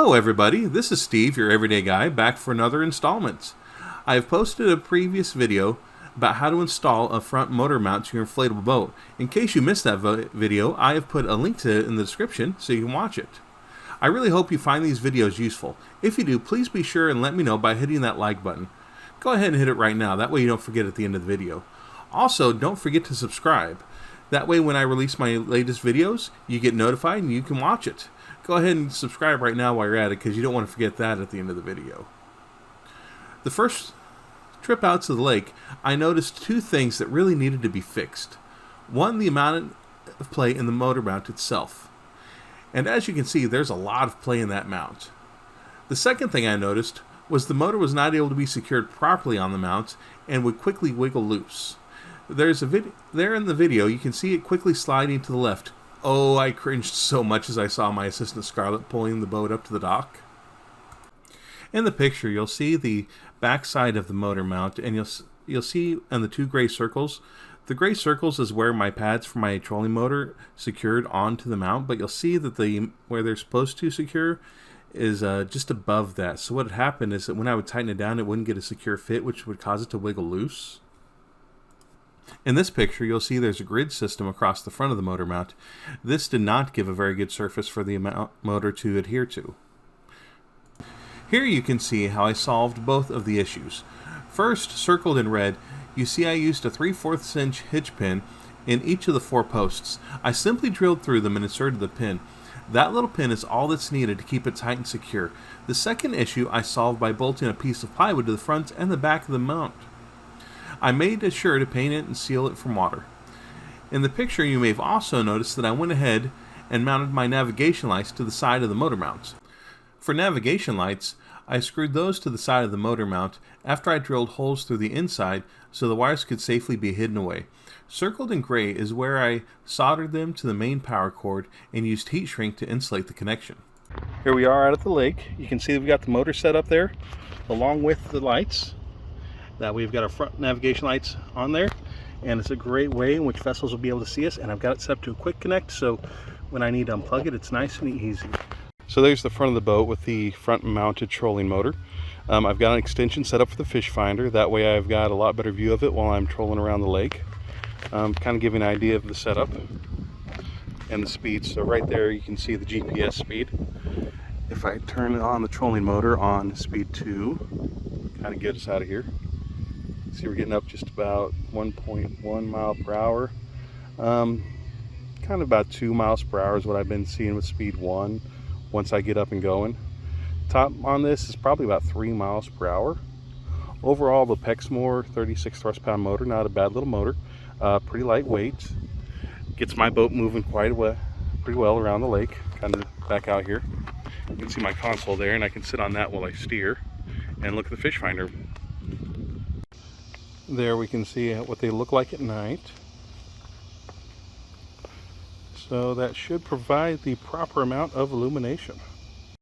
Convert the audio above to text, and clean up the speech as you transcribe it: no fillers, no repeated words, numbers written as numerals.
Hello everybody, this is Steve, your everyday guy, back for another installment. I have posted a previous video about how to install a front motor mount to your inflatable boat. In case you missed that video, I have put a link to it in the description so you can watch it. I really hope you find these videos useful. If you do, please be sure and let me know by hitting that like button. Go ahead and hit it right now, that way you don't forget at the end of the video. Also, don't forget to subscribe. That way when I release my latest videos, you get notified and you can watch it. Go ahead and subscribe right now while you're at it, because you don't want to forget that at the end of the video. The first trip out to the lake, I noticed two things that really needed to be fixed. One, the amount of play in the motor mount itself. And as you can see, there's a lot of play in that mount. The second thing I noticed was the motor was not able to be secured properly on the mount and would quickly wiggle loose. There's a there in the video, you can see it quickly sliding to the left. Oh, I cringed so much as I saw my assistant Scarlett pulling the boat up to the dock. In the picture, you'll see the back side of the motor mount, and you'll see on the two gray circles. The gray circles is where my pads for my trolling motor secured onto the mount, but you'll see that where they're supposed to secure is just above that. So what had happened is that when I would tighten it down, it wouldn't get a secure fit, which would cause it to wiggle loose. In this picture, you'll see there's a grid system across the front of the motor mount. This did not give a very good surface for the motor to adhere to. Here you can see how I solved both of the issues. First, circled in red, you see I used a 3/4 inch hitch pin in each of the 4 posts. I simply drilled through them and inserted the pin. That little pin is all that's needed to keep it tight and secure. The second issue I solved by bolting a piece of plywood to the front and the back of the mount. I made sure to paint it and seal it from water. In the picture, you may have also noticed that I went ahead and mounted my navigation lights to the side of the motor mount. For navigation lights, I screwed those to the side of the motor mount after I drilled holes through the inside so the wires could safely be hidden away. Circled in gray is where I soldered them to the main power cord and used heat shrink to insulate the connection. Here we are out at the lake. You can see we've got the motor set up there along with the lights. That we've got our front navigation lights on there, and it's a great way in which vessels will be able to see us. And I've got it set up to a quick connect, so when I need to unplug it, it's nice and easy. So there's the front of the boat with the front mounted trolling motor. I've got an extension set up for the fish finder. That way I've got a lot better view of it while I'm trolling around the lake. Kind of giving an idea of the setup and the speed. So right there you can see the GPS speed. If I turn on the trolling motor on speed 2, kind of get us out of here. See, we're getting up just about 1.1 mile per hour. Kind of about 2 miles per hour is what I've been seeing with speed 1 once I get up and going. Top on this is probably about 3 miles per hour. Overall, the Pexmor 36 horsepower motor, not a bad little motor. Pretty lightweight. Gets my boat moving pretty well around the lake. Kind of back out here. You can see my console there, and I can sit on that while I steer and look at the fish finder. There we can see what they look like at night. So that should provide the proper amount of illumination.